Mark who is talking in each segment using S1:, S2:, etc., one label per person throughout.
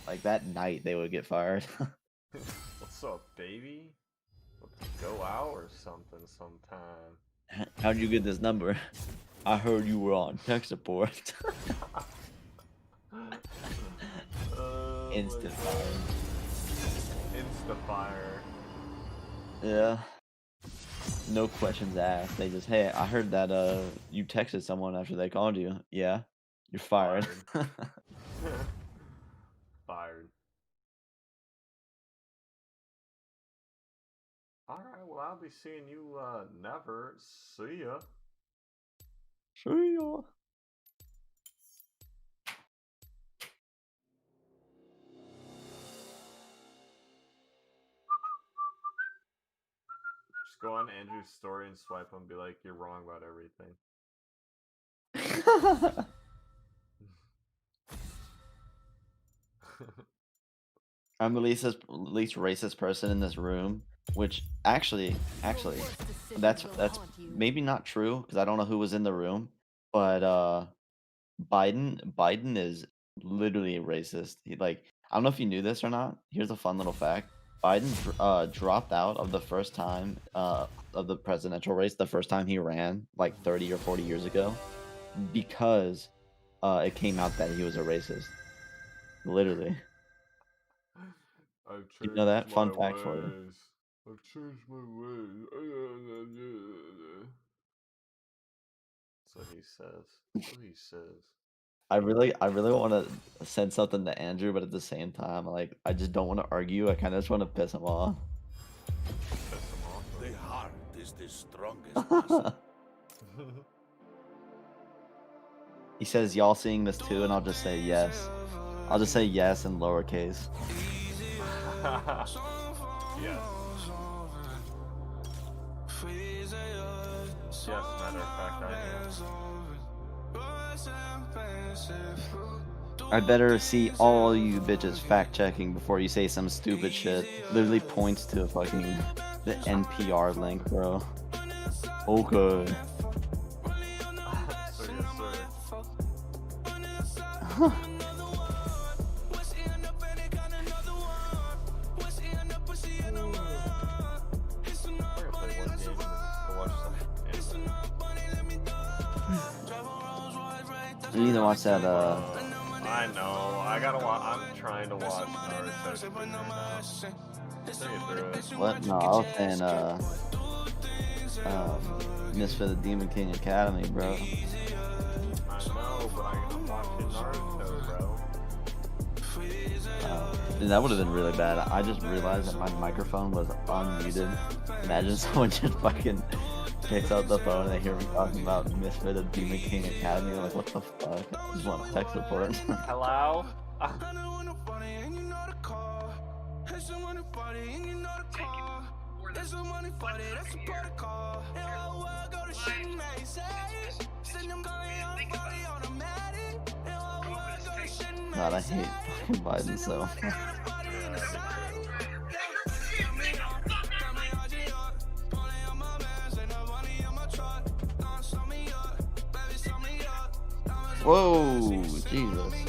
S1: like that night they would get fired.
S2: What's up, baby? Let's go out or something sometime.
S1: How'd you get this number? I heard you were on tech support.
S2: Oh my
S1: Instant
S2: god.
S1: fire.
S2: Insta fire.
S1: Yeah. No questions asked. They just, hey, I heard that you texted someone after they called you. Yeah, you're fired.
S2: Fired. Fired. Alright, well, I'll be seeing you never. See ya.
S1: See ya.
S2: Just go on Andrew's story and swipe and be like, you're wrong about everything.
S1: I'm the least racist person in this room, which actually, that's maybe not true because I don't know who was in the room, but Biden is literally a racist. He, like, I don't know if you knew this or not. Here's a fun little fact. Biden dropped out of the first time of the presidential race, the first time he ran, like 30 or 40 years ago, because it came out that he was a racist. Literally.
S2: I've
S1: You know
S2: changed
S1: that?
S2: my
S1: Fun fact for you.
S2: ways. I've changed my ways. That's what he says. That's what he says.
S1: I really want to send something to Andrew, but at the same time, like, I just don't want to argue. I kind of just want to piss him off.
S2: Piss him off.
S3: The heart is the strongest muscle.
S1: He says, y'all seeing this too? And I'll just say yes. I'll just say yes in lowercase.
S2: Yes. Yes, matter of fact,
S1: I better see all you bitches fact checking before you say some stupid shit. Literally points to fucking the NPR link, bro. Okay.
S2: So yes, sir.
S1: You need to watch that,
S2: I know. I gotta watch. I'm trying to watch Naruto right now. Through it.
S1: what? No, I was saying, Misfit of Demon King Academy, bro.
S2: I know, but I'm watching Naruto, bro.
S1: And that would have been really bad. I just realized that my microphone was unmuted. Imagine someone just fucking takes out the phone and they hear me talking about Misfit of Demon King Academy. I'm like, what the fuck? I just want a tech support.
S2: Hello?
S1: God, I hate fucking Biden so. Whoa, Jesus.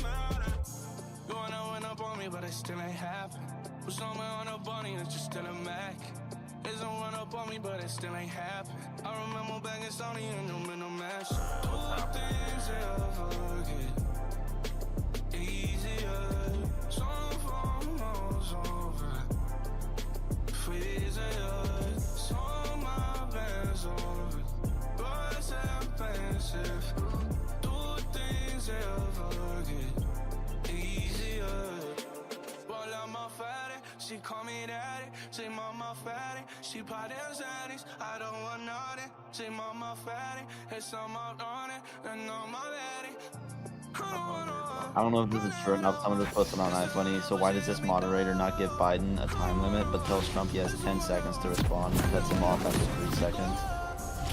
S4: She call me daddy, say mama fatty. She pot and zaddies, I don't want nothing. Say mama fatty, it's some out on it, and I'm my daddy.
S1: I don't know if this is true enough. Someone just posted on iFunny. So why does this moderator not give Biden a time limit, but tells Trump he has 10 seconds to respond and cuts him off after 3 seconds?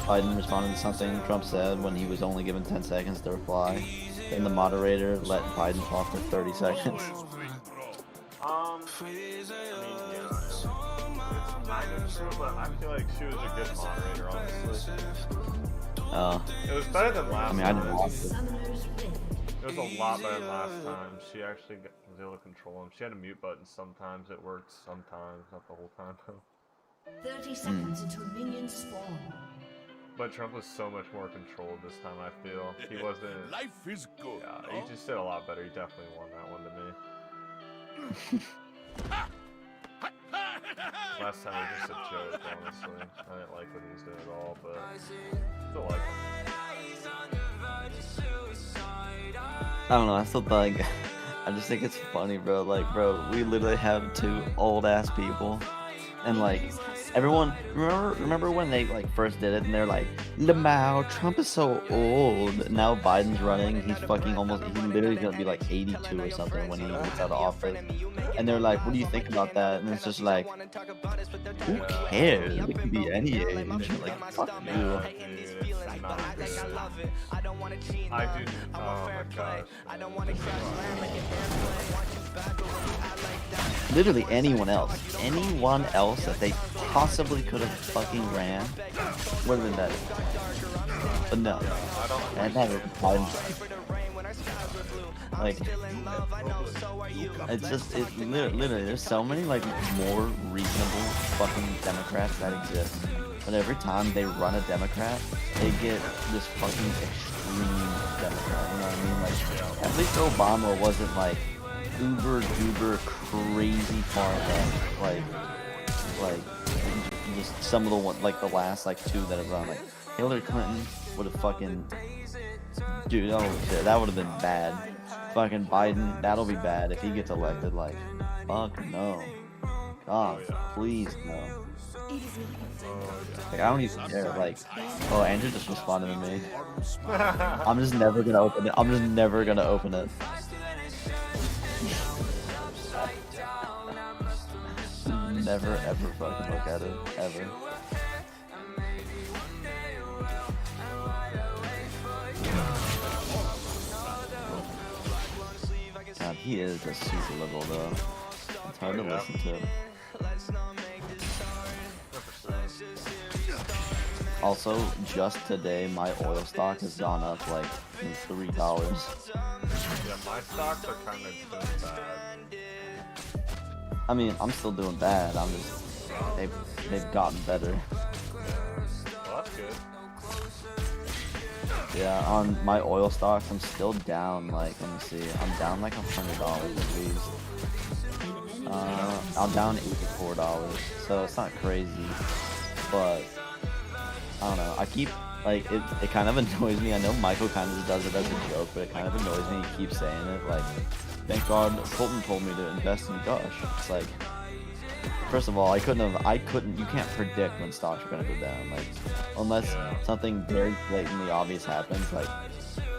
S1: Biden responded to something Trump said when he was only given 10 seconds to reply. Then the moderator let Biden talk for 30 seconds.
S2: I mean, yeah, it's kind of true, but I feel like she was a good moderator, honestly. It was better than last
S1: I mean, I didn't
S2: time.
S1: watch it.
S2: It was a lot better than last time. She actually was able to control him. She had a mute button sometimes. It worked sometimes, not the whole time.
S5: 30 seconds until minions spawn.
S2: But Trump was so much more controlled this time, I feel. He wasn't...
S3: Life is good.
S2: Yeah,
S3: huh?
S2: he just did a lot better. He definitely won that one to me. Last time was just a joke, honestly. I didn't like what he was doing at all, but still like him.
S1: I don't know, I still think, I just think it's funny, bro. Like, bro, we literally have two old ass people, and like, everyone, remember when they like first did it, and they're like, Lamau, Trump is so old. Now Biden's running, he's fucking almost, he's literally gonna be like 82 or something when he gets out of office. And they're like, what do you think about that? And it's just like, who cares? It could be any age. Like, fuck you.
S2: I do. Oh my gosh.
S1: Literally anyone else that they possibly could have fucking ran would have been better. But no, and that was Biden. Like, it's just, literally, there's so many, like, more reasonable fucking Democrats that exist. But every time they run a Democrat, they get this fucking extreme Democrat, you know what I mean? Like, at least Obama wasn't, like, uber duper crazy far ahead. Like, just some of the one, like, the last, like, two that have run, like, Hillary Clinton would have fucking, dude, oh shit, that would have been bad. Fucking Biden, that'll be bad if he gets elected. Like, fuck no. God, please no. Like, I don't even care. Like, oh, Andrew just responded to me. I'm just never gonna open it. I'm just never gonna open it. Never ever fucking look at it. Ever. God, he is just super liberal though. It's hard to listen to. Also, just today, my oil stock has gone up like $3.
S2: Yeah, my stocks are kind of doing bad.
S1: I mean, I'm still doing bad. I'm just they've gotten better.
S2: Well, that's good.
S1: Yeah, on my oil stocks, I'm still down. Like, let me see, I'm down like $100 at least. I'm down $84, so it's not crazy, but I don't know. I keep, like, it kind of annoys me. I know Michael kind of just does it as a joke, but it kind of annoys me. He keeps saying it. Like, thank God Colton told me to invest in Gush. It's like, first of all, you can't predict when stocks are gonna go down. Like, unless something very blatantly obvious happens. Like,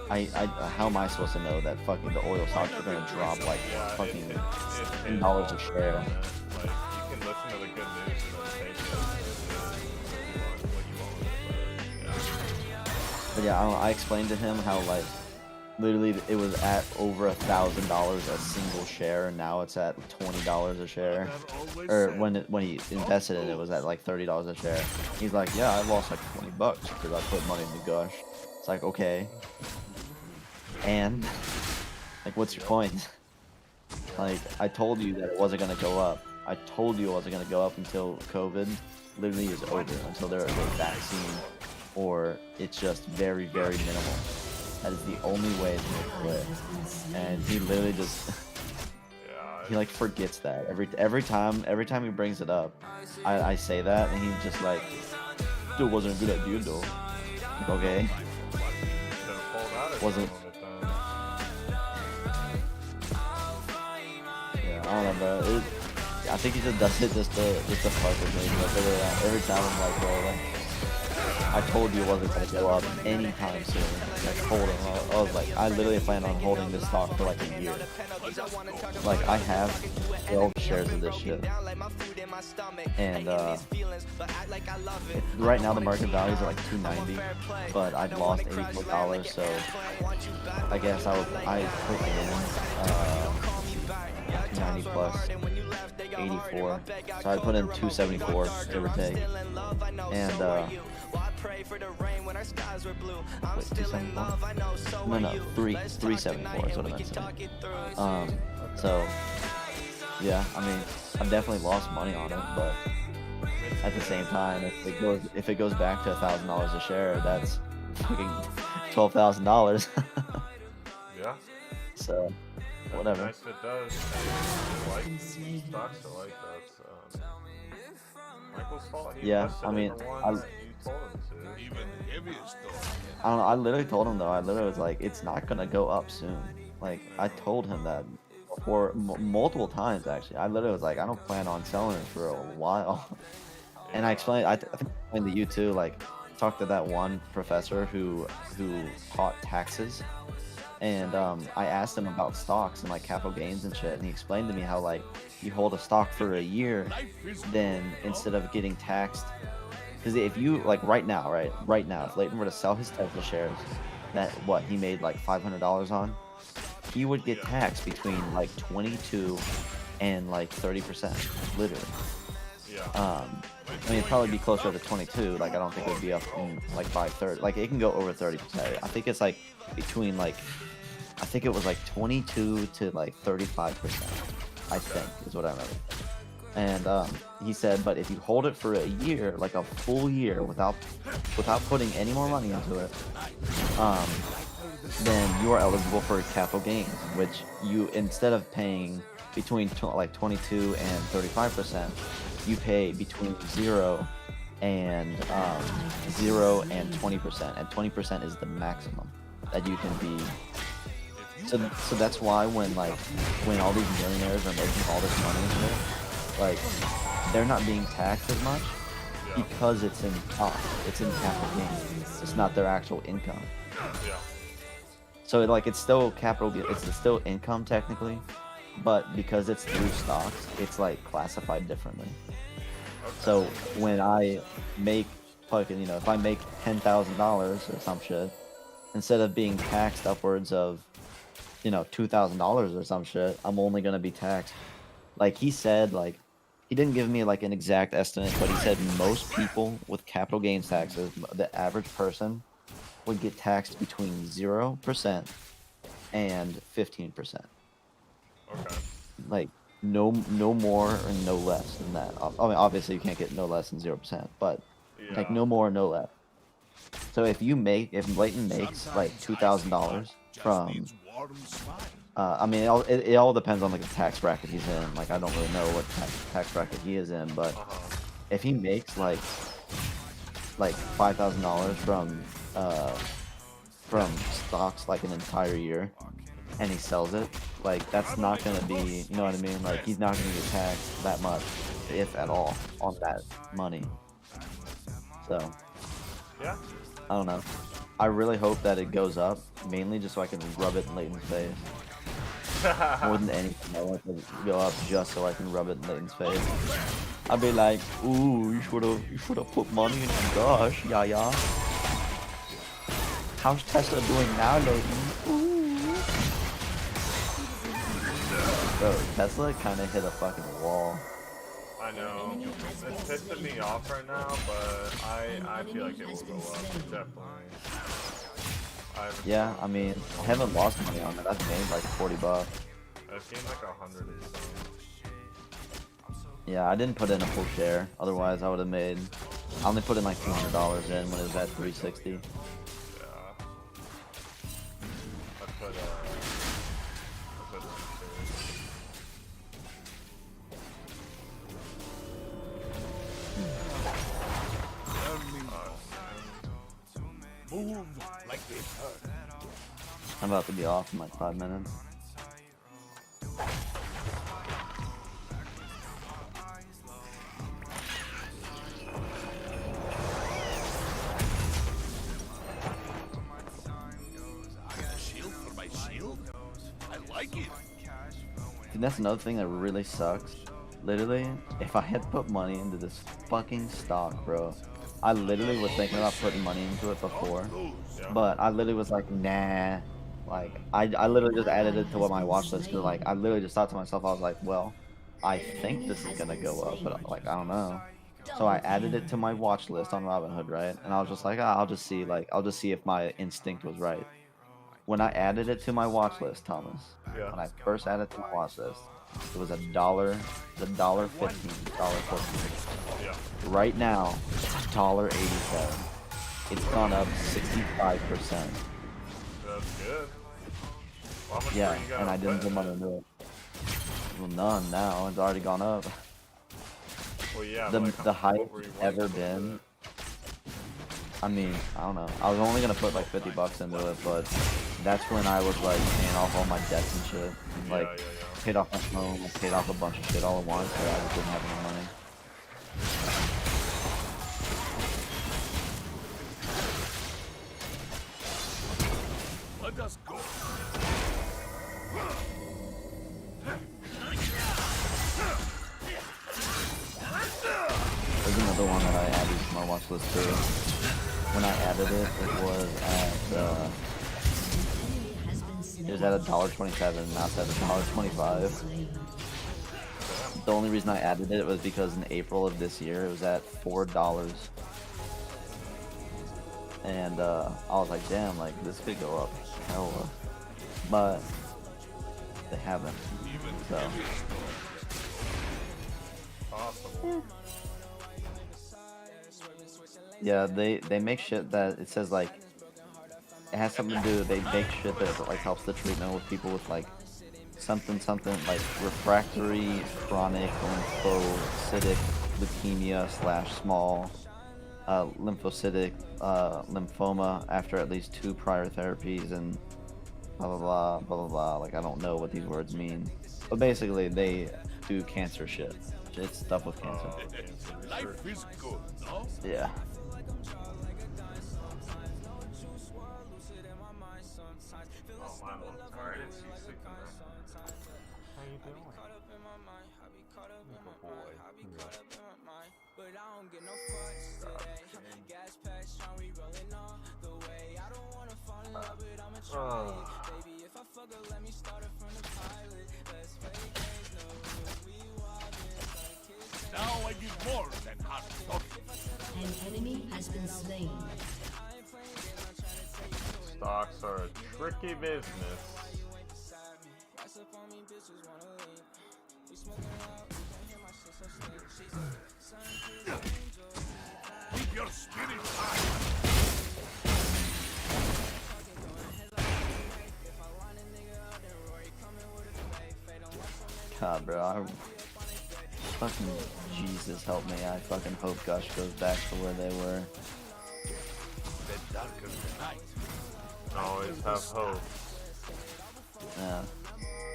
S1: how am I supposed to know that fucking the oil stocks are gonna drop like fucking $10 a share?
S2: Like, you can listen to the good news and then take it what you want with it.
S1: But yeah, I don't know, I explained to him how, like, literally it was at over $1,000 a single share, and now it's at $20 a share. Or when he invested in it, it was at like $30 a share. He's like, yeah, I lost like $20 because I put money into Gush. It's like, okay. And, like, what's your point? Like, I told you that it wasn't going to go up. I told you it wasn't going to go up until COVID literally is over, until there's a vaccine, or it's just very, very minimal. That is the only way to make it quit. And he literally just, he like forgets that. Every time he brings it up, I say that, and he's just like, dude, it wasn't a good idea though. Like, okay. Wasn't. Yeah, I don't know, bro. I think he just does it just to fuck with me. Like, every time I'm like, bro, like, I told you it wasn't gonna go up anytime soon. Like, hold him. I was like, I literally plan on holding this stock for like a year. Like, I have 12 shares of this shit. And right now the market values are like $290, but I've lost $84, so I guess I put it in 290 290 plus 84. So I put in 274, give or take. And wait, 274? No, 374 is what I meant to say. So yeah, I mean, I've definitely lost money on it, but at the same time, if it goes back to $1,000 a share, that's fucking $12,000.
S2: Yeah.
S1: So whatever.
S2: Nice if it does. Stocks are like that. So. Michael's fault. He
S1: Yeah,
S2: invested
S1: I mean,
S2: in the ones you told him to.
S3: Even heavier stuff.
S1: I don't know. I literally told him though. I literally was like, it's not gonna go up soon. Like I told him that before multiple times actually. I literally was like, I don't plan on selling it for a while. And I explained. I think I explained to you too. Like, talked to that one professor who taught taxes, and I asked him about stocks and like capital gains and shit, and he explained to me how like you hold a stock for a year, then instead of getting taxed, because if you like right now, if Leighton were to sell his Tesla shares, that what he made like $500 on, he would get taxed between like 22 and like 30%, literally.
S2: Yeah.
S1: I mean, it'd probably be closer to 22. Like, I don't think it would be up in like by 30. Like, it can go over 30%. I think it's like between like, I think it was like 22 to like 35%. I think is what I remember. And he said, but if you hold it for a year, like a full year, without putting any more money into it, then you are eligible for capital gains, which you, instead of paying between like 22 and 35%, you pay between 0 and 20%, and 20% is the maximum that you can be. So that's why when all these millionaires are making all this money and shit, like they're not being taxed as much because it's in capital gains. It's not their actual income.
S2: Yeah.
S1: So it's still it's still income technically, but because it's through stocks, it's like classified differently.
S2: Okay.
S1: So when I make fucking, if I make $10,000 or some shit, instead of being taxed upwards of, $2,000 or some shit, I'm only gonna be taxed. Like he said, like he didn't give me like an exact estimate, but he said most people with capital gains taxes, the average person, would get taxed between 0% and 15%.
S2: Okay.
S1: Like no more or no less than that. I mean, obviously you can't get no less than 0%, but like no more, no less. So if Leighton makes like $2,000 from, I mean, it all depends on like the tax bracket he's in. Like I don't really know what tax bracket he is in, but if he makes like $5,000 from stocks like an entire year, and he sells it, like that's not gonna be, you know what I mean? Like he's not gonna get taxed that much, if at all, on that money. So
S2: Yeah.
S1: I don't know. I really hope that it goes up, mainly just so I can rub it in Leighton's face. More than anything, I want it to go up just so I can rub it in Leighton's face. I'd be like, ooh, you should have put money in your gosh, yeah. How's Tesla doing now, Leighton? Ooh. Bro, Tesla kind of hit a fucking wall.
S2: I know. It's pissing me off right now, but I feel like it will go up, definitely.
S1: Yeah, I mean, I haven't lost money on it. I've made like $40.
S2: I've gained like 100 or something.
S1: Yeah, I didn't put in a full share. Otherwise, I would have made. I only put in like $200 in when it was at 360.
S2: Yeah. I put
S3: Move like they hurt.
S1: I'm about to be off in like 5 minutes.
S3: Shield for my shield? I like it.
S1: And that's another thing that really sucks. Literally, if I had put money into this fucking stock, bro, I literally was thinking about putting money into it before, but I literally was like, nah, Like, I literally just added it to what my watch list, because, like, I literally just thought to myself, I was like, well, I think this is gonna go up, but, like, I don't know. So I added it to my watch list on Robinhood, right? And I was just like, ah, I'll just see if my instinct was right. When I added it to my watch list, Thomas,
S2: Yeah.
S1: when I first added it to my watch list, it was $1.15, $1.14.
S2: Yeah.
S1: Right now, it's $1.87. It's gone up 65%.
S2: That's good. Well, how much
S1: Yeah,
S2: more you got
S1: and I didn't
S2: put
S1: put
S2: in
S1: money
S2: it?
S1: into it. Well, none now. It's already gone up.
S2: Well, yeah,
S1: The
S2: but like,
S1: the
S2: what
S1: highest
S2: were you
S1: it's
S2: wanting
S1: ever
S2: to put
S1: been.
S2: it?
S1: I mean, I don't know. I was only gonna put like $50 into it, but that's when I was like paying off all my debts and shit. And, like,
S2: Yeah, yeah.
S1: paid off my phone, like, paid off a bunch of shit all at once, so I just didn't have any money.
S3: Let us go.
S1: There's another one that I added to my watch list too. When I added it, it was at $1.27, now it's at $1.25. The only reason I added it was because in April of this year, it was at $4. And I was like, damn, like, this could go up hella. But they haven't. So
S2: Awesome.
S1: yeah, they make shit that it says like it has something to do. They make shit that like helps the treatment with people with like something like refractory chronic lymphocytic leukemia / small lymphocytic lymphoma after at least 2 prior therapies and blah blah blah blah blah blah. Like, I don't know what these words mean, but basically they do cancer shit. It's stuff with cancer.
S3: Life is good, no?
S1: Yeah.
S2: Oh, my one's tired. It's you How you doing? Good boy.
S3: Now I give more than hot talking.
S5: An enemy has been slain.
S2: Stocks are a tricky business.
S3: Keep your spirit high.
S1: God, bro, fucking Jesus help me. I fucking hope Gush goes back to where they were.
S3: The darker the night.
S2: Always have hope.
S1: Yeah.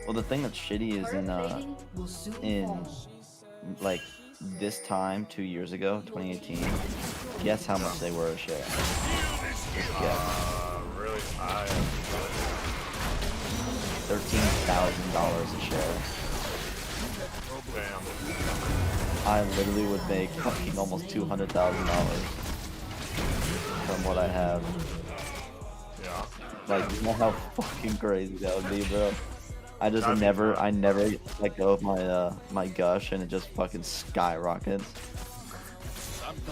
S1: Well, the thing that's shitty is
S5: Plating will soon
S1: in
S5: fall.
S1: like this time 2 years ago, 2018. Guess how much they were a share? Just guess.
S2: Really? I
S1: $13,000 a share.
S2: Damn.
S1: I literally would make fucking almost $200,000 from what I have.
S2: Yeah.
S1: Like, you know how fucking crazy that would be, bro. I just
S2: That'd be
S1: never
S2: fun.
S1: let go of my my Gush, and it just fucking skyrockets.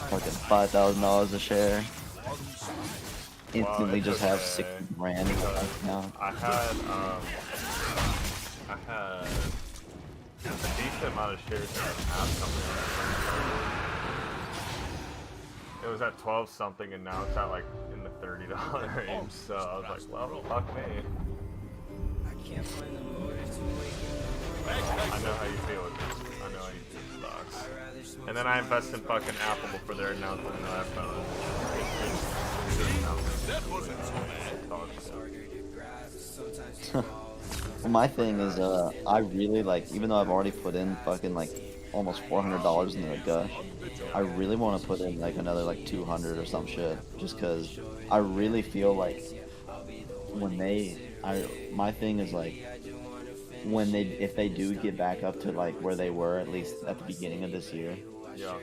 S1: Fucking $5,000 a share. Instantly
S2: it
S1: just
S2: took
S1: have
S2: a-
S1: 60 grand in my bank account.
S2: I had a decent amount of shares in an app company. It was at 12 something, and now it's at like in the $30 range. So I was like, well, fuck me. I know how you feel with this. I know how you feel with stocks. And then I invest in fucking Apple before their announcement and iPhone.
S3: That wasn't so bad.
S1: Well, my thing is, I really like, even though I've already put in fucking like almost $400 into the Gush, I really want to put in like another like 200 or some shit, just cause I really feel like when my thing is like, if they do get back up to like where they were at least at the beginning of this year,
S2: Yeah.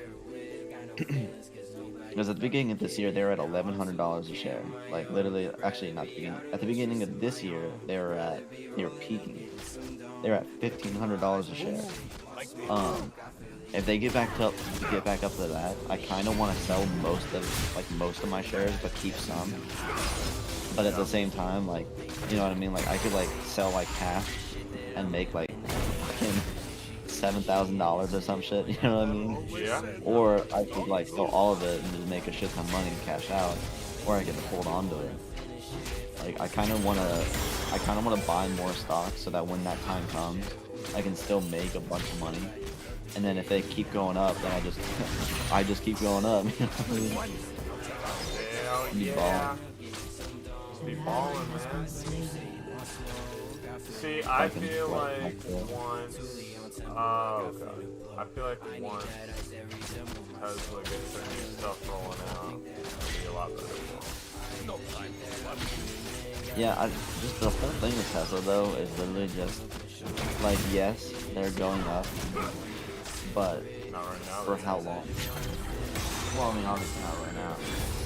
S1: Because at the beginning of this year, they were at $1,100 a share. Like literally, actually not the beginning. At the beginning of this year, they were peaking. They're at $1,500 a share. If they get back up to that, I kind of want to sell most of my shares, but keep some. But at the same time, like, you know what I mean? Like I could like sell like half and make like fucking $7,000 or some shit. You know what I mean?
S2: Yeah.
S1: Or I could like sell all of it and just make a shit ton of money and cash out, or I get to hold on to it. Like I kind of want to buy more stock so that when that time comes, I can still make a bunch of money. And then if they keep going up, then I just keep going up.
S2: Hell yeah. Just be balling, man. See, I feel like once, oh god, I feel like once Tesla gets their new stuff rolling out, it'll be a lot better.
S1: Yeah, just the whole thing with Tesla though is literally just like, yes, they're going up, but
S2: Not right now.
S1: for how long? Well, I mean, obviously not right now.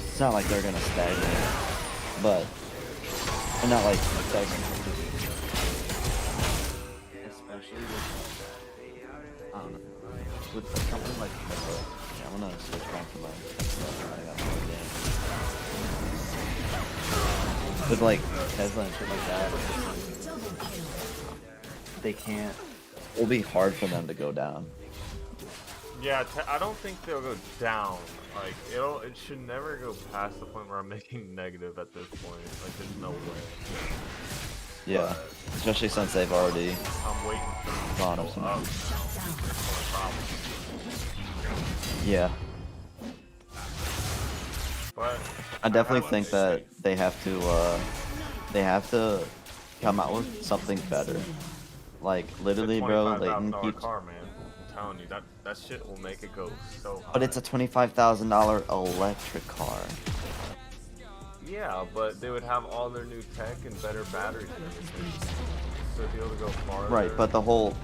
S1: It's not like they're gonna stagnate, but they're not like stagnant. Especially with, I don't know, with a company like Tesla. Yeah, I'm gonna switch back to my Tesla. I got more games. With like Tesla and shit like that, they can't. It'll be hard for them to go down.
S2: Yeah, I don't think they'll go down. Like it should never go past the point where I'm making negative at this point. Like there's no way.
S1: Yeah, especially since they've already
S2: I'm waiting for
S1: gone
S2: them
S1: up
S2: to go up.
S1: Yeah,
S2: But
S1: I definitely think that they have to come out with something better. Like literally, bro, Leighton
S2: $25,000
S1: keeps.
S2: car, man. I'm telling you, that shit will make it go so high.
S1: But it's a $25,000 electric car.
S2: Yeah, but they would have all their new tech and better batteries and everything, so they'd be able to go farther.
S1: Right, but the whole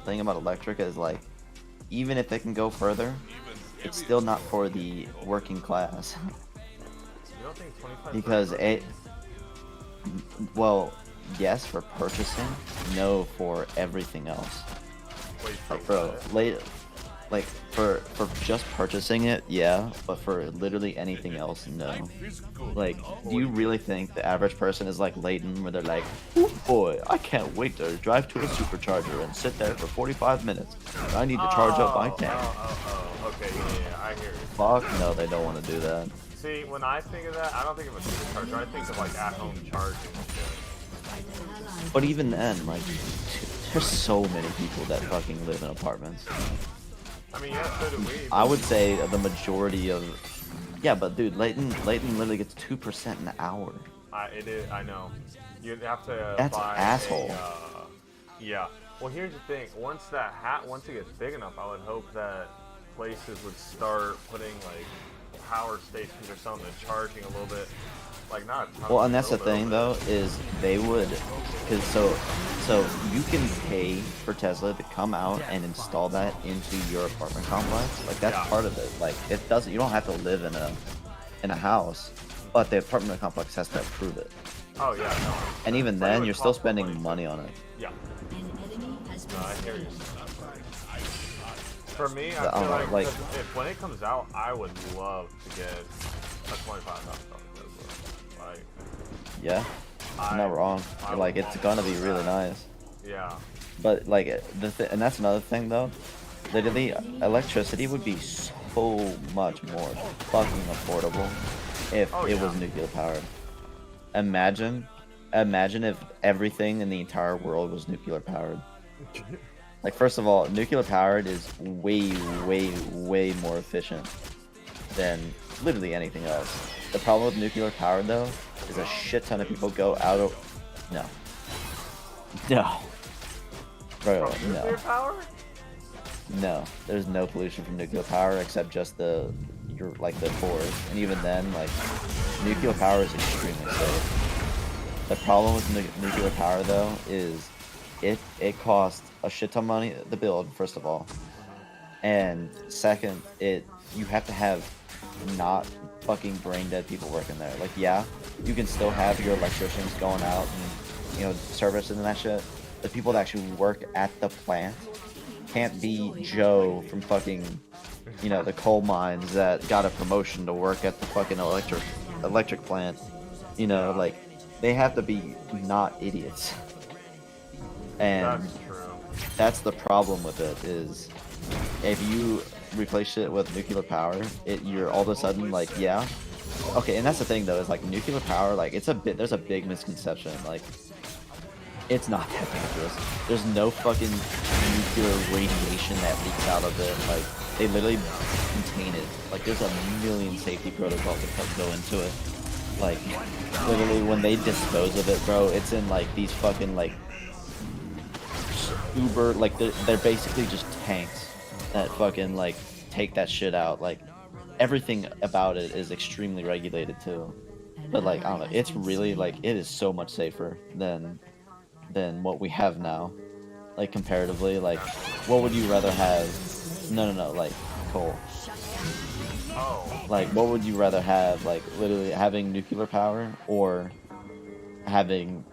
S1: thing about electric is like, even if it can go further, it's still not for the working class.
S2: You don't think 25?
S1: Because well, yes, for purchasing, no for everything else.
S2: Wait,
S1: Like, bro, like for just purchasing it, yeah, but for literally anything else, no. Like, do you really think the average person is like Leighton, where they're like, "Ooh, boy, I can't wait to drive to a supercharger and sit there for 45 minutes. I need to charge up my tank."
S2: Okay, yeah, I hear you.
S1: Fuck no, they don't want to do that.
S2: See, when I think of that, I don't think of a supercharger. I think of like at-home charging and shit.
S1: But even then, like, there's so many people that fucking live in apartments.
S2: I mean, yeah, so do we.
S1: I would say the majority of, yeah, but dude, Leighton literally gets 2% an hour.
S2: It is. I know. You have to.
S1: That's
S2: buy
S1: asshole.
S2: Yeah. Well, here's the thing. Once it gets big enough, I would hope that places would start putting like power stations or something, charging a little bit. Like not.
S1: Well, and that's the thing though, is they would, cause so you can pay for Tesla to come out and install that into your apartment complex. Like that's part of it. Like it doesn't. You don't have to live in a house, but the apartment complex has to approve it.
S2: Oh yeah. No.
S1: And even then, you're still spending money on it.
S2: Yeah.
S5: An enemy has been
S2: No, I hear you. For me, I
S1: I
S2: feel
S1: don't know,
S2: like,
S1: like-
S2: if when it comes out, I would love to get a $25,000 Tesla. Like,
S1: Yeah, you're not wrong.
S2: I
S1: Like
S2: would
S1: it's
S2: love
S1: gonna
S2: to
S1: be
S2: do
S1: really
S2: that.
S1: nice.
S2: Yeah.
S1: But like and that's another thing though. Literally, electricity would be so much more fucking affordable if it was nuclear powered. Imagine if everything in the entire world was nuclear powered. Like, first of all, nuclear powered is way more efficient than literally anything else. The problem with nuclear powered though is a shit ton of people go out of no. Bro,
S2: From
S1: no.
S2: nuclear power?
S1: No, there's no pollution from nuclear power except just the forest, and even then, like, nuclear power is extremely safe. The problem with nuclear power though is it costs a shit ton of money to build, first of all, and second, you have to have not fucking brain dead people working there. Like, yeah, you can still have your electricians going out and, you know, servicing and that shit. The people that actually work at the plant can't be Joe from fucking, you know, the coal mines that got a promotion to work at the fucking electric plant. You know, like, they have to be not idiots. And
S2: That's true.
S1: that's the problem with it, is if you replace it with nuclear power, you're all of a sudden like, yeah. Okay, and that's the thing though, is like nuclear power, like there's a big misconception, like it's not that dangerous. There's no fucking nuclear radiation that leaks out of it. Like, they literally contain it. Like, there's a million safety protocols that go into it. Like, literally, when they dispose of it, bro, it's in, like, these fucking, like, uber, like, they're basically just tanks that fucking, like, take that shit out. Like, everything about it is extremely regulated, too. But, like, I don't know, it's really, like, it is so much safer than what we have now, like, comparatively. Like, what would you rather have? No, like, Cole.
S2: Oh.
S1: Like, what would you rather have? Like, literally having nuclear power or having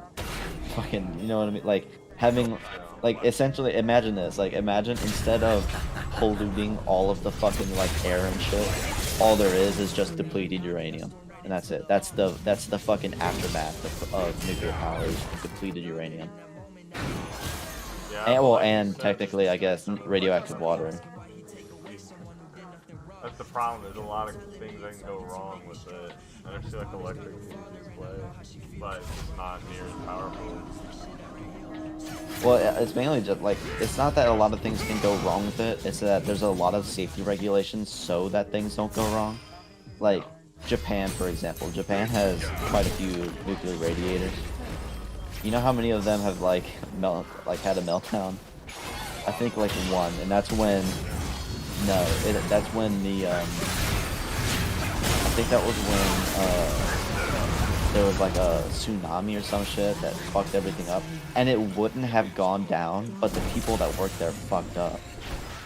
S1: fucking, you know what I mean? Like, having, like, essentially, imagine this. Like, imagine instead of polluting all of the fucking, like, air and shit, all there is just depleted uranium. And that's it. That's the fucking aftermath of nuclear power, is depleted uranium.
S2: Yeah,
S1: And, well,
S2: like you
S1: and
S2: said,
S1: technically, I guess, radioactive water.
S2: that's the problem. There's a lot of things that can go wrong with it. I just feel like electric is the easiest way, but it's not near as powerful.
S1: Well, it's mainly just, like, it's not that a lot of things can go wrong with it, it's that there's a lot of safety regulations so that things don't go wrong. Like, Japan, for example. Japan has quite a few nuclear radiators. You know how many of them have, like, had a meltdown? I think, like, one, and that's when... No, that's when the, I think that was when, there was, like, a tsunami or some shit that fucked everything up. And it wouldn't have gone down, but the people that worked there fucked up.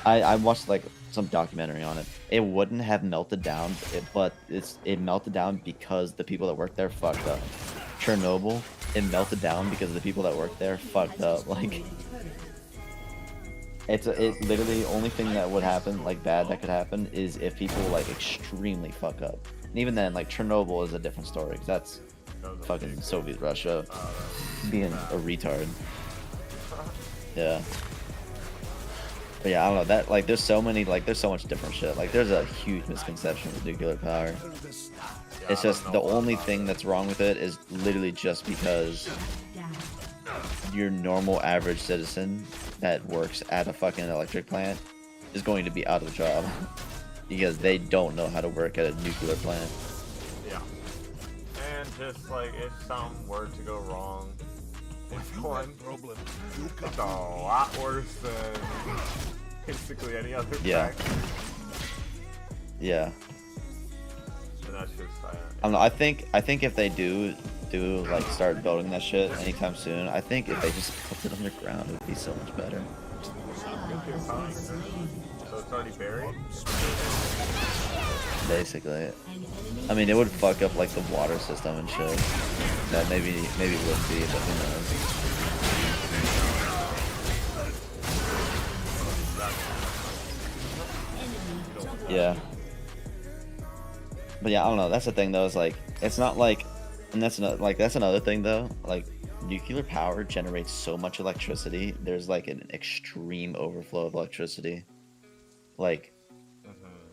S1: I watched, like, some documentary on it. It wouldn't have melted down, but it melted down because the people that worked there fucked up. Chernobyl, it melted down because the people that worked there fucked up. Like, it literally, only thing that would happen, like, bad that could happen, is if people, like, extremely fuck up. And even then, like, Chernobyl is a different story, because that's fucking Soviet Russia being a retard. Yeah. But yeah, I don't know, that, like, there's so much different shit. Like, there's a huge misconception with nuclear power. It's just, the only thing that's wrong with it is literally just because your normal average citizen that works at a fucking electric plant is going to be out of a job. Because they don't know how to work at a nuclear plant.
S2: Yeah. And just, like, if something were to go wrong, it's one problem. It's a lot worse than basically any other factor.
S1: Yeah.
S2: And that's just,
S1: I don't know, I think if they do like start building that shit anytime soon, I think if they just put it underground, it would be so much better.
S2: so it's already buried?
S1: Basically. I mean, it would fuck up, like, the water system and shit. That maybe it wouldn't be, but who knows. Yeah. But yeah, I don't know. That's the thing, though. Is like, it's not like, and that's another thing, though. Like, nuclear power generates so much electricity. There's, like, an extreme overflow of electricity. Like,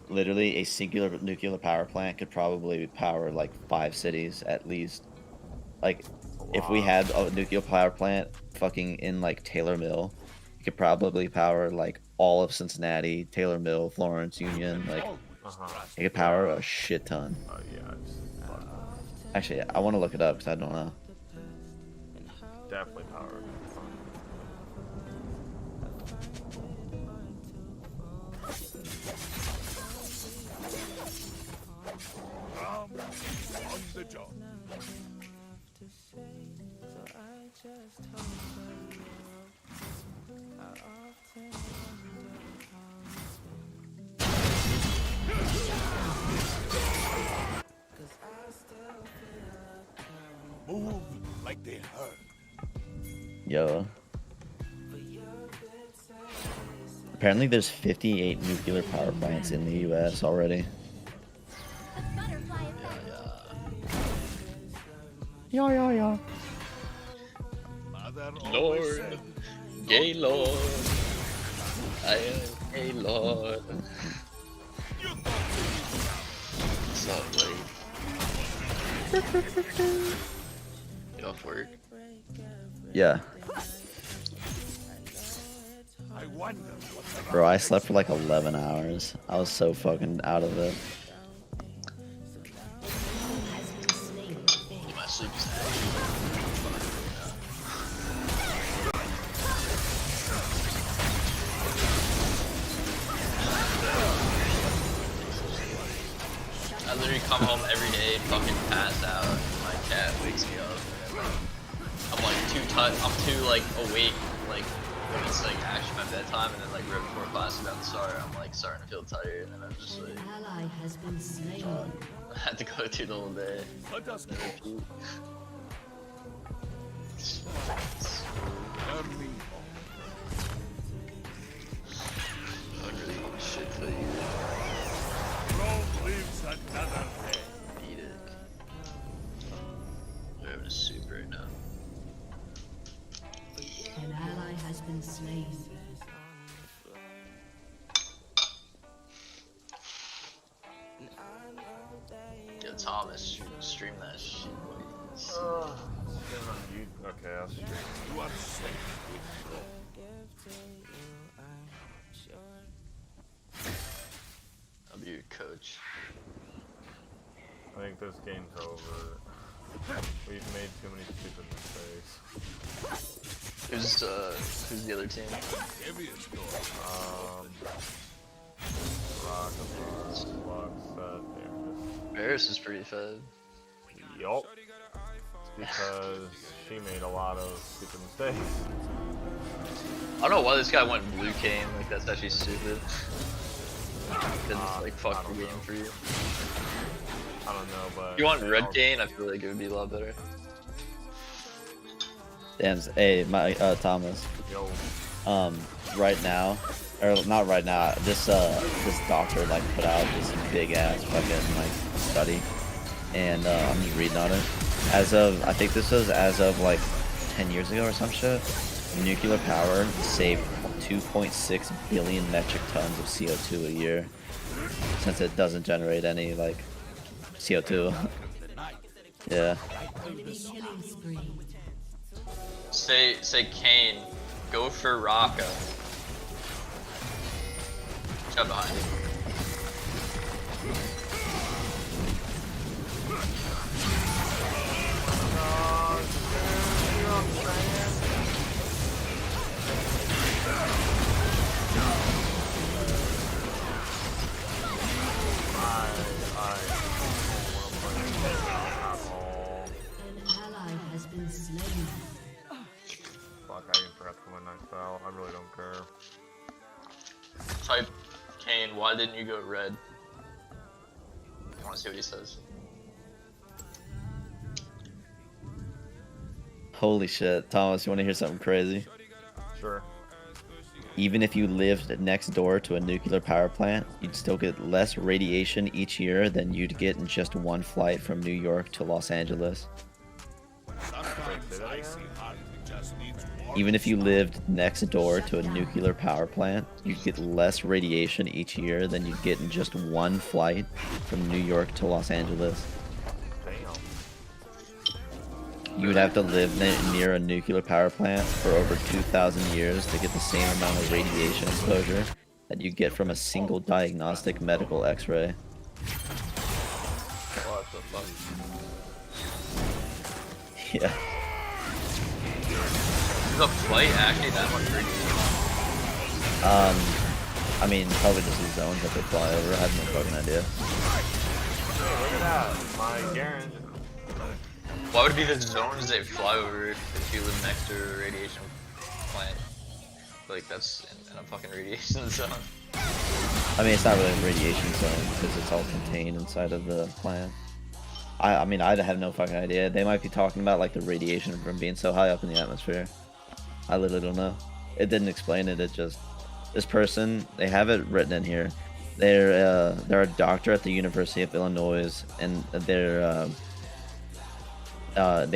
S1: literally, a singular nuclear power plant could probably power, like, 5 cities at least. Like, if we had a nuclear power plant fucking in, like, Taylor Mill, it could probably power, like, all of Cincinnati, Taylor Mill, Florence, Union, like. It could power a shit ton.
S2: Yeah,
S1: Actually, I want to look it up because I don't know.
S2: definitely power.
S3: On the job.
S1: Yo. Apparently there's 58 nuclear power plants in the US already.
S6: Yeah, yeah.
S1: Yeah.
S3: Mother
S6: Lord.
S3: always said,
S6: Gay Lord. I am a Lord. What's up, Blade? You off work?
S1: Yeah.
S3: I wonder what the
S1: Bro, I slept for like 11 hours. I was so fucking out of it.
S6: My sleep is actually I literally come home every day, fucking pass out, and my cat wakes me up. And I'm like I'm too like awake, like when it's like actually my bedtime, and then like right before class is about to start, I'm like starting to feel tired, and then I'm just like,
S5: Ally has been slain.
S6: I had to go through the whole day.
S3: Let us go.
S6: Repeat.
S3: Early
S6: I don't really want shit for you.
S3: Rome lives another day.
S6: Beat it. We're having a soup right now.
S5: An ally has been slain.
S6: Yo, Thomas, stream that shit, please.
S2: Okay, I'll stream.
S3: You are safe.
S6: I'll be your coach.
S2: I think this game's over. We've made too many stupid mistakes.
S6: Who's the other team?
S3: Heaviest door.
S2: Rockabye, Luxed,
S6: Varus is pretty fed.
S2: Yup. Because she made a lot of stupid mistakes.
S6: I don't know why this guy went blue cane, like that's actually stupid. Didn't like fuck the game for you.
S2: I don't know, but
S6: If you want red cane, I feel like it would be a lot better.
S1: Damn, hey, Thomas.
S2: Yo,
S1: Right now, or not right now, this doctor like put out this big ass fucking like study, and I'm just reading on it. As of, I think this was as of like 10 years ago or some shit, nuclear power saved 2.6 billion metric tons of CO2 a year, since it doesn't generate any like CO2. Yeah.
S5: Enemy killing spree.
S6: Say Kane, go for Raka. Shut behind you.
S5: An ally has been slain.
S2: fuck, I even forgot to put my knife out. I really don't care.
S6: Type Kane, why didn't you go red? I wanna see what he says.
S1: Holy shit, Thomas, you want to hear something crazy?
S2: Sure.
S1: Even if you lived next door to a nuclear power plant, you'd still get less radiation each year than you'd get in just one flight from New York to Los Angeles.
S3: Sometimes icy hot just needs warm.
S1: Even if you lived next door to a nuclear power plant, you'd get less radiation each year than you'd get in just one flight from New York to Los Angeles.
S2: Damn.
S1: You would have to live near a nuclear power plant for over 2,000 years to get the same amount of radiation exposure that you get from a single diagnostic medical x-ray.
S6: What the fuck?
S1: Yeah.
S6: Is the flight actually that much radiation?
S1: I mean, probably just the zones that they fly over. I have no fucking idea.
S2: Hey, look at that. My Garen.
S6: Why would it be the zones they fly over if you live next to a radiation plant? Like that's in a fucking radiation zone.
S1: I mean, it's not really a radiation zone because it's all contained inside of the plant. I mean, I have no fucking idea. They might be talking about like the radiation from being so high up in the atmosphere. I literally don't know. It didn't explain it. It just this person. They have it written in here. They're a doctor at the University of Illinois, and they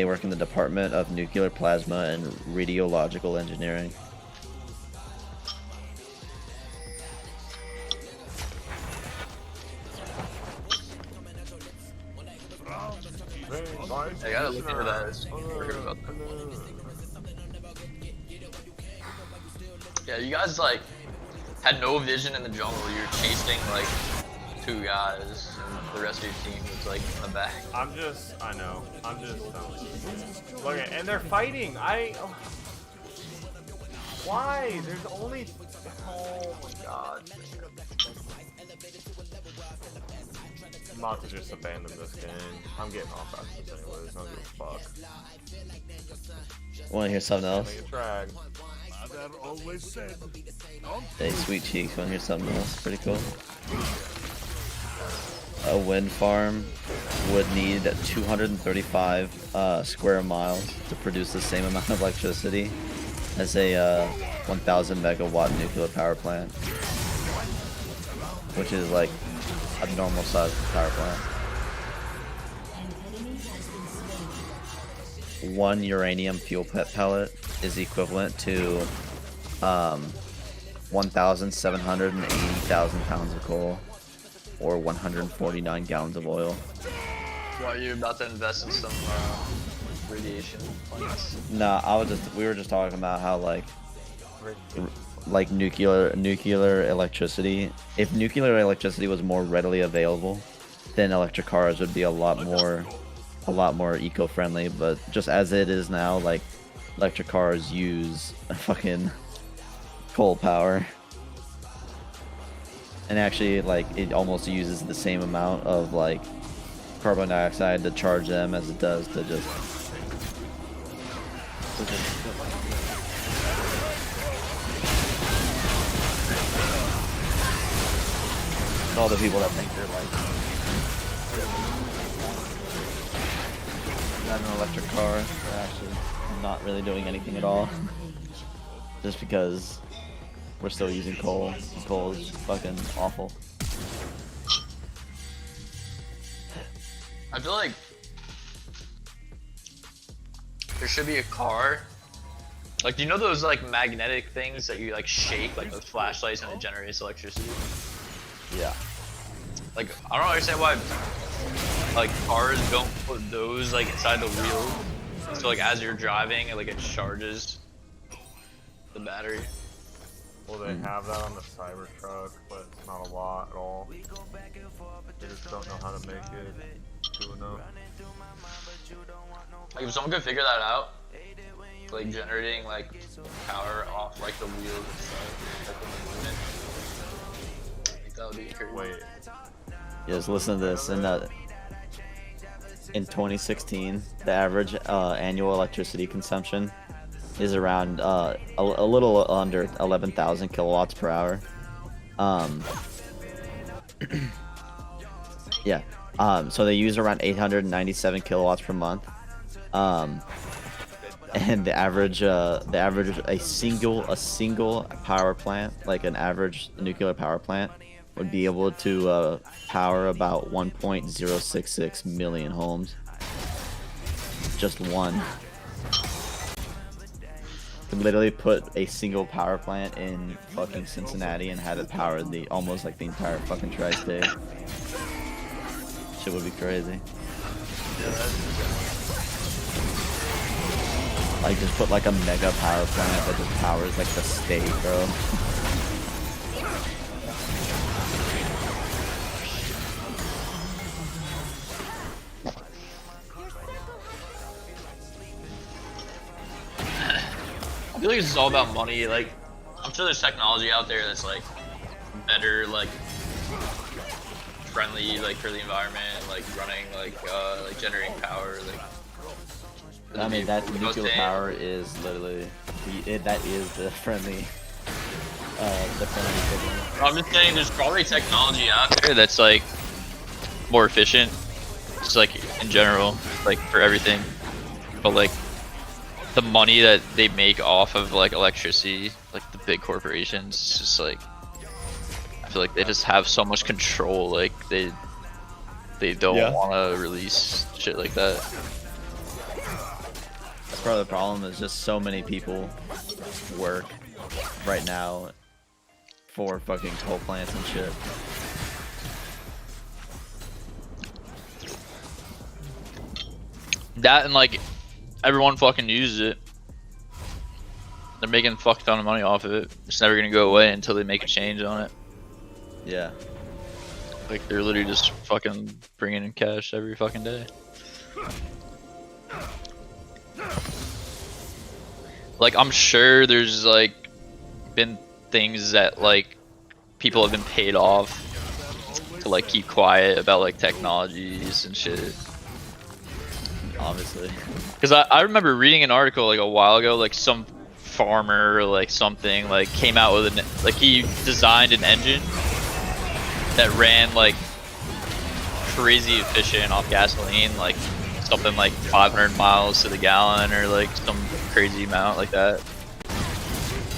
S1: work in the Department of Nuclear Plasma and Radiological Engineering.
S6: I gotta look into that. We're good about that. Yeah, you guys like had no vision in the jungle. You're chasing like 2 guys, and the rest of your team was like in the back.
S2: I know. Look at, and they're fighting. Why? There's only. Oh my god. I'm about to just abandon this game. I'm getting off after this anyways. I don't give a fuck.
S1: Want to hear something else?
S2: Make a drag.
S3: Mother always said, don't
S1: Hey, sweet cheeks. Want to hear something else? Pretty cool. A wind farm would need 235 square miles to produce the same amount of electricity as a 1,000 megawatt nuclear power plant, which is like a normal sized power plant. One uranium fuel pellet is equivalent to 1,780,000 pounds of coal, or 149 gallons of oil.
S6: So are you about to invest in some radiation plants?
S1: No, we were just talking about how like nuclear electricity. If nuclear electricity was more readily available, then electric cars would be a lot more eco-friendly. But just as it is now, like electric cars use fucking coal power. And actually, like, it almost uses the same amount of, like, carbon dioxide to charge them as it does to just... all the people that think they're, like... not an electric car, they're actually not really doing anything at all. Just because... we're still using coal. Coal is fucking awful.
S6: I feel like there should be a car. Like, do you know those like magnetic things that you like shake, like those flashlights, and it generates electricity?
S1: Yeah.
S6: Like, I don't understand why like cars don't put those like inside the wheel. So like as you're driving, it charges the battery.
S2: Well, they have that on the Cybertruck, but it's not a lot at all. They just don't know how to make it do enough.
S6: Like, if someone could figure that out, like generating like power off like the wheels and stuff, like the movement, I think that would be crazy.
S2: Wait.
S1: Yes, listen to this. In 2016, the average annual electricity consumption is around a little under 11,000 kilowatts per hour. Yeah. So they use around 897 kilowatts per month. And the average a single power plant, like an average nuclear power plant, would be able to power about 1.066 million homes. Just one. Could literally put a single power plant in fucking Cincinnati and have it power almost like the entire fucking tri-state. Shit would be crazy. Like, just put like a mega power plant that just powers like the state, bro.
S6: I feel like this is all about money. Like, I'm sure there's technology out there that's like better, like friendly, like for the environment, like running, like generating power, like.
S1: I mean, that nuclear power is literally that is the friendly equipment.
S6: I'm just saying, there's probably technology out there that's like more efficient, just like in general, like for everything. But like, the money that they make off of like electricity, like the big corporations, it's just like I feel like they just have so much control. Like they don't want to release shit like that.
S1: That's part of the problem. Is just so many people work right now for fucking coal plants and shit.
S6: That and like everyone fucking uses it. They're making a fuck ton of money off of it. It's never gonna go away until they make a change on it.
S1: Yeah.
S6: Like they're literally just fucking bringing in cash every fucking day. Like I'm sure there's like been things that like people have been paid off to like keep quiet about like technologies and shit.
S1: Obviously.
S6: Because I remember reading an article like a while ago, like some farmer or like something like came out with an like he designed an engine that ran like crazy efficient off gasoline, like something like 500 miles to the gallon or like some crazy amount like that.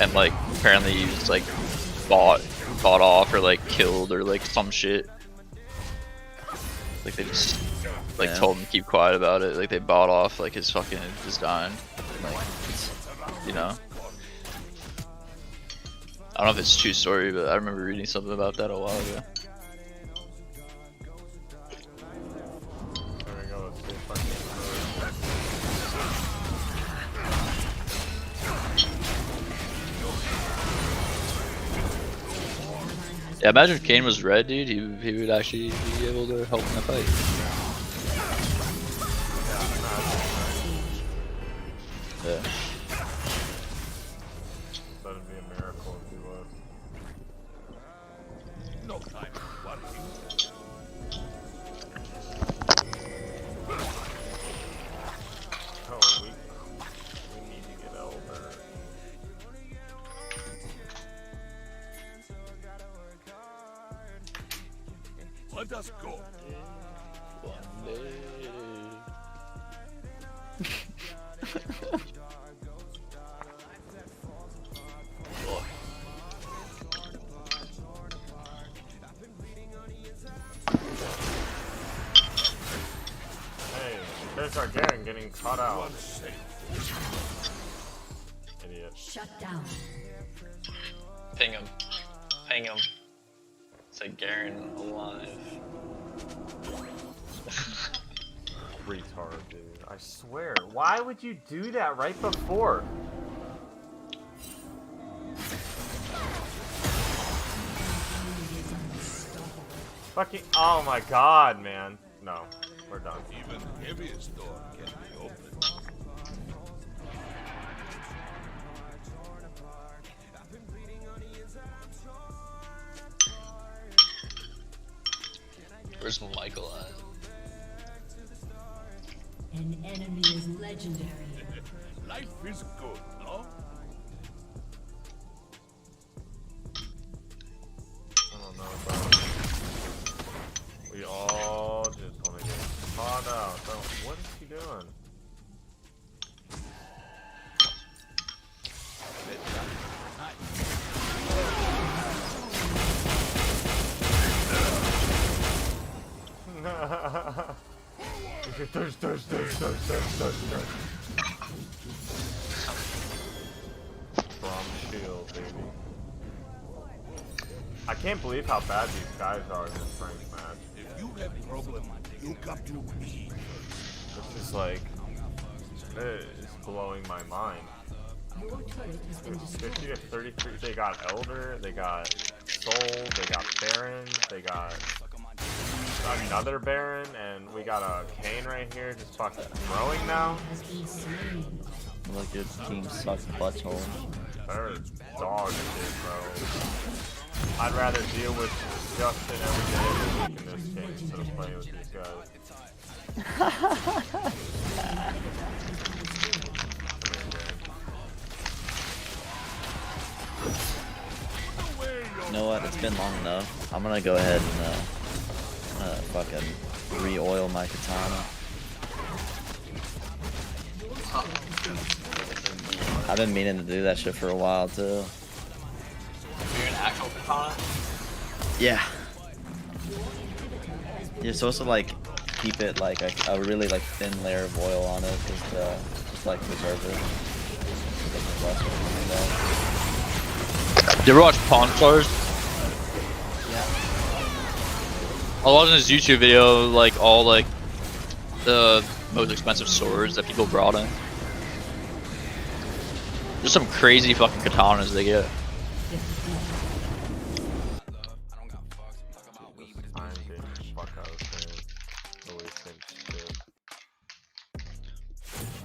S6: And like apparently he was like bought off or like killed or like some shit. Like they just like told him to keep quiet about it. Like they bought off like his fucking design. Like you know. I don't know if it's a true story, but I remember reading something about that a while ago.
S2: There we go, let's see if I can
S6: Yeah, imagine if Kane was red, dude. He would actually be able to help in the fight. Yeah.
S2: That'd be a miracle if he was.
S3: No time for worrying.
S2: Oh, we need to get elder.
S3: Let us go.
S2: Hey, there's Targaryen getting caught out. Idiot.
S5: Shut down.
S6: Ping him. Ping him. It's like Garen alive.
S2: Retard, dude. I swear. Why would you do that right before? Fucking. Oh my god, man. No. We're done.
S3: Even heaviest door can be opened.
S6: Where's Michael at?
S5: An enemy is legendary.
S3: Life is good, no?
S2: I don't know, bro. We all just want to get caught out. So, what is he doing? Thirst. From shield, baby. I can't believe how bad these guys are in this ranked match.
S3: If you have a problem, you come to me.
S2: This is like, it's blowing my mind.
S5: Your turret has been
S2: 50
S5: destroyed.
S2: to 33. They got Elder, they got Soul, they got Baron, they got another Baron, and we got a Kane right here just fucking throwing now.
S5: Has been slain.
S1: Like your team sucks butthole.
S2: They're dog shit, bro. I'd rather deal with Justin every day than in this game instead of playing with these guys.
S1: You know what? It's been long enough. I'm gonna go ahead and fucking re-oil my katana. I've been meaning to do that shit for a while too.
S6: You're an actual katana?
S1: Yeah. You're supposed to like keep it like a really like thin layer of oil on it just to like preserve it.
S7: You ever watch Pawn Stars?
S1: Yeah.
S7: I was watching this YouTube video, like all like the most expensive swords that people brought in. There's some crazy fucking katanas they get.
S2: I'm getting the fuck out of this. Really think shit.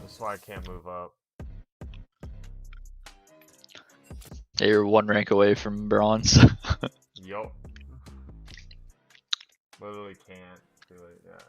S2: That's why I can't move up.
S7: Yeah, you're one rank away from bronze.
S2: Yup. Literally can't do it. Yeah.